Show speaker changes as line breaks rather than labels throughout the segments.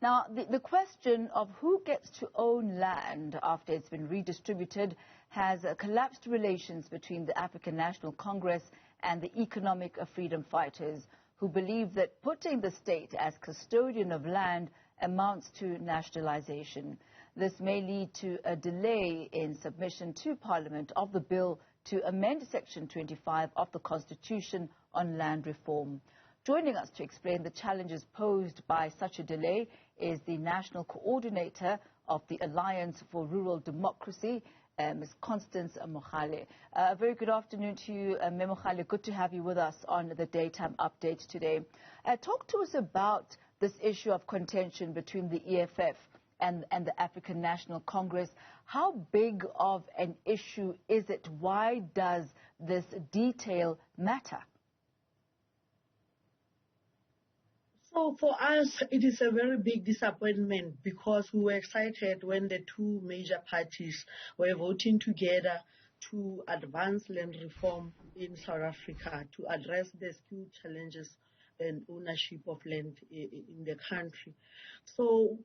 Now, the question of who gets to own land after it's been redistributed has collapsed relations between the African National Congress and the economic freedom fighters, who believe that putting the state as custodian of land amounts to nationalisation. This may lead to a delay in submission to Parliament of the bill to amend Section 25 of the Constitution on land reform. Joining us to explain the challenges posed by such a delay is the National Coordinator of the Alliance for Rural Democracy, Ms. Constance Mogale. A very good afternoon to you, Ms. Mogale. Good to have you with us on the Daytime Update today. Talk to us about this issue of contention between the EFF and the African National Congress. How big of an issue is it? Why does this detail matter?
So for us, it is a very big disappointment because we were excited when the two major parties were voting together to advance land reform in South Africa to address the skilled challenges and ownership of land in the country. So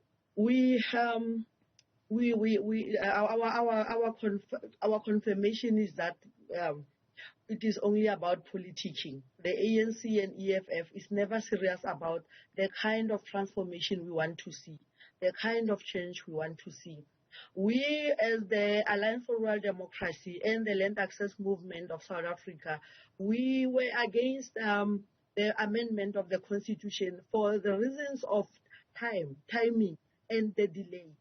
our confirmation is that it is only about politicking. The ANC and EFF is never serious about the kind of transformation we want to see, the kind of change we want to see. We, as the Alliance for Rural Democracy and the Land Access Movement of South Africa, we were against the amendment of the Constitution for the reasons of timing, and the delay.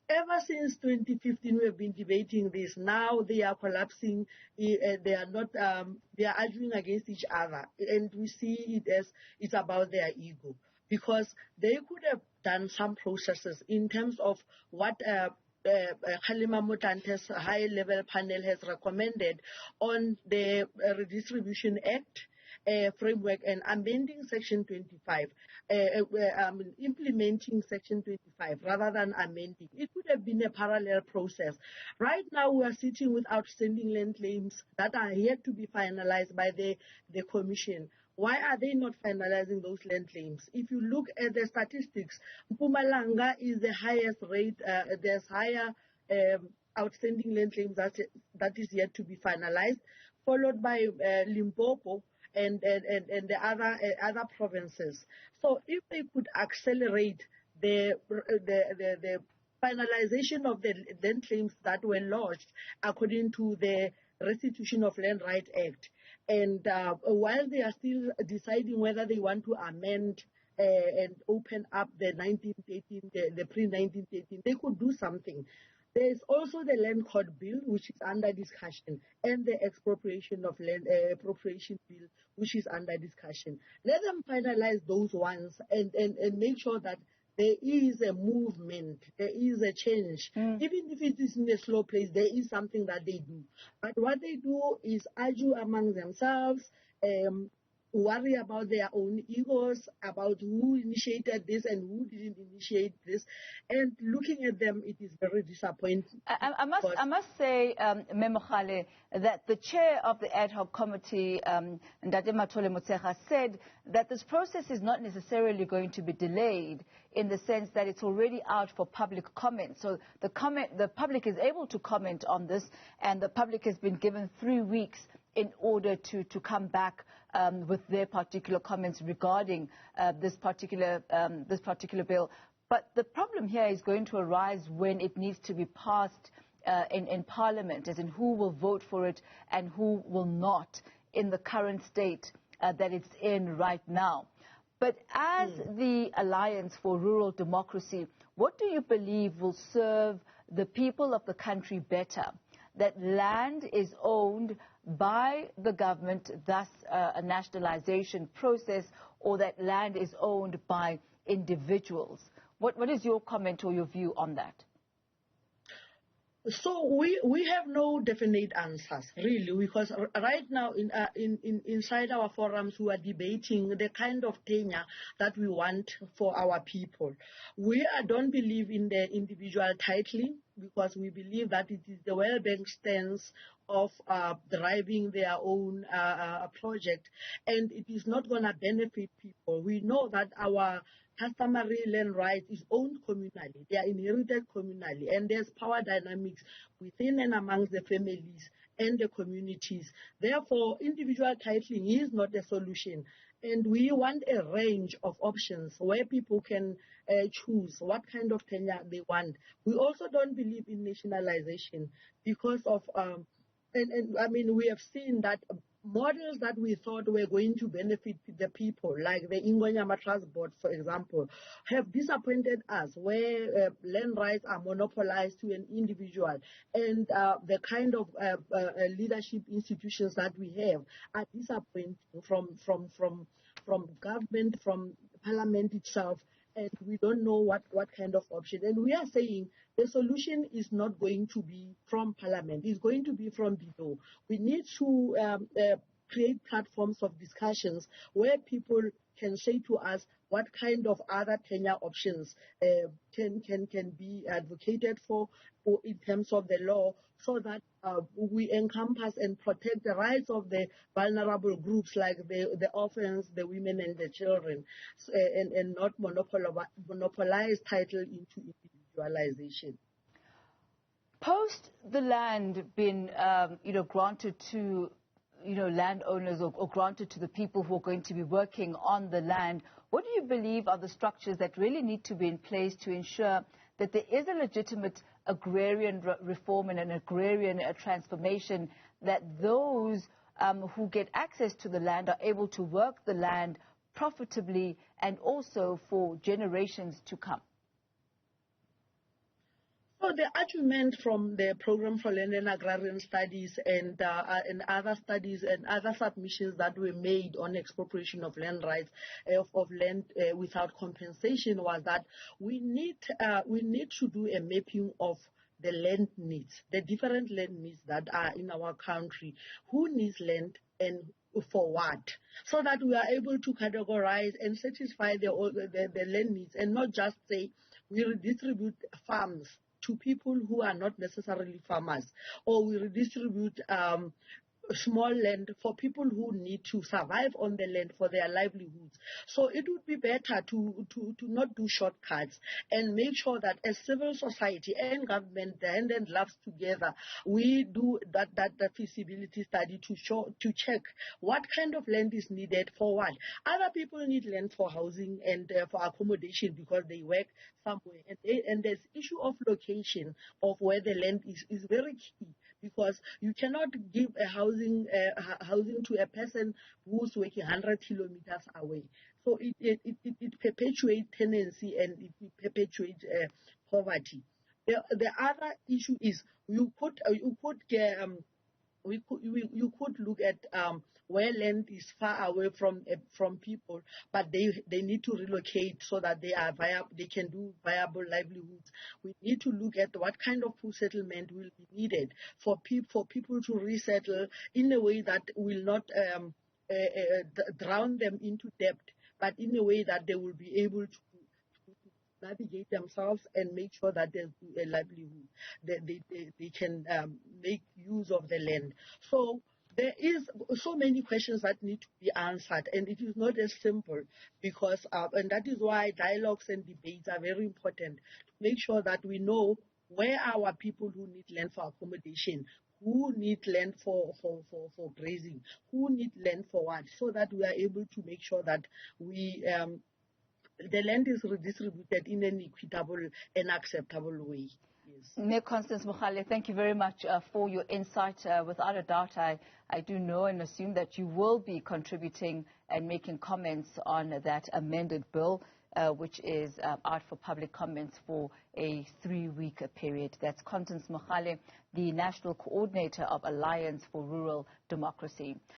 Ever since 2015, we have been debating this. Now they are collapsing. They are arguing against each other, and we see it as it's about their ego, because they could have done some processes in terms of what Kgalema Motlante's high-level panel has recommended on the Redistribution Act framework and amending Section 25, implementing Section 25 rather than amending. It would have been a parallel process. Right now, we are sitting with outstanding land claims that are yet to be finalized by the Commission. Why are they not finalizing those land claims? If you look at the statistics, Mpumalanga is the highest rate. There's higher outstanding land claims that is yet to be finalized, followed by Limpopo and the other provinces. So if they could accelerate the finalization of the land claims that were lodged according to the Restitution of Land Right Act, and while they are still deciding whether they want to amend and open up the 1913, the pre-1913, they could do something. There is also the Land Court Bill, which is under discussion, and the Expropriation of Land Appropriation Bill, which is under discussion. Let them finalize those ones and make sure that there is a movement, there is a change. Even if it is in a slow place, there is something that they do. But what they do is argue among themselves, worry about their own egos, about who initiated this and who didn't initiate this. And looking at them, it is very disappointing.
I must say, Ms. Mogale, that the chair of the ad hoc committee, Ndate Mathole Motshekga, said that this process is not necessarily going to be delayed in the sense that it's already out for public comment. So the public is able to comment on this, and the public has been given 3 weeks in order to come back with their particular comments regarding this particular bill. But the problem here is going to arise when it needs to be passed in Parliament, as in who will vote for it and who will not in the current state that it's in right now. But as the Alliance for Rural Democracy, what do you believe will serve the people of the country better? That land is owned by the government, thus a nationalization process, or that land is owned by individuals? What is your comment or your view on that?
So we have no definite answers, really, because right now inside our forums we are debating the kind of tenure that we want for our people. We don't believe in the individual titling, because we believe that it is the World Bank stance of driving their own project, and it is not going to benefit people. We know that our customary land rights is owned communally. They are inherited communally, and there's power dynamics within and amongst the families and the communities. Therefore, individual titling is not a solution. And we want a range of options where people can choose what kind of tenure they want. We also don't believe in nationalization because of, and I mean, we have seen that models that we thought were going to benefit the people, like the Ingonyama Trust Board, for example, have disappointed us, where land rights are monopolized to an individual, and the kind of leadership institutions that we have are disappointing from government, from parliament itself, and we don't know what kind of option. And we are saying the solution is not going to be from parliament. It's going to be from below. We need to create platforms of discussions where people can say to us what kind of other tenure options can be advocated for in terms of the law, so that we encompass and protect the rights of the vulnerable groups like the orphans, the women, and the children, and not monopolize title into individualization.
Post the land being granted to landowners or granted to the people who are going to be working on the land, what do you believe are the structures that really need to be in place to ensure that there is a legitimate agrarian reform and an agrarian transformation, that those who get access to the land are able to work the land profitably and also for generations to come?
So the argument from the Program for Land and Agrarian Studies and other studies and other submissions that were made on expropriation of land rights, of land without compensation, was that we need to do a mapping of the land needs, the different land needs that are in our country. Who needs land and for what? So that we are able to categorize and satisfy the land needs, and not just say we redistribute farms to people who are not necessarily farmers, or we redistribute small land for people who need to survive on the land for their livelihoods. So it would be better to not do shortcuts and make sure that as civil society and government, the hand and gloves together, we do that feasibility study to check what kind of land is needed for what. Other people need land for housing and for accommodation because they work somewhere. And this issue of location of where the land is very key, because you cannot give a housing to a person who's working 100 kilometers away. So it perpetuates tenancy and it perpetuates poverty. The other issue is you could look at where land is far away from people, but they need to relocate so that they can do viable livelihoods. We need to look at what kind of full settlement will be needed for people to resettle in a way that will not drown them into debt, but in a way that they will be able to navigate themselves and make sure that there's a livelihood, that they can make use of the land. So there is so many questions that need to be answered, and it is not as simple, because and that is why dialogues and debates are very important, to make sure that we know where our people who need land for accommodation, who need land for grazing, who need land for what, so that we are able to make sure that we the land is redistributed in an equitable and acceptable way.
Yes. Constance Mogale, thank you very much for your insight. Without a doubt, I do know and assume that you will be contributing and making comments on that amended bill, which is out for public comments for a 3-week period. That's Constance Mogale, the National Coordinator of Alliance for Rural Democracy.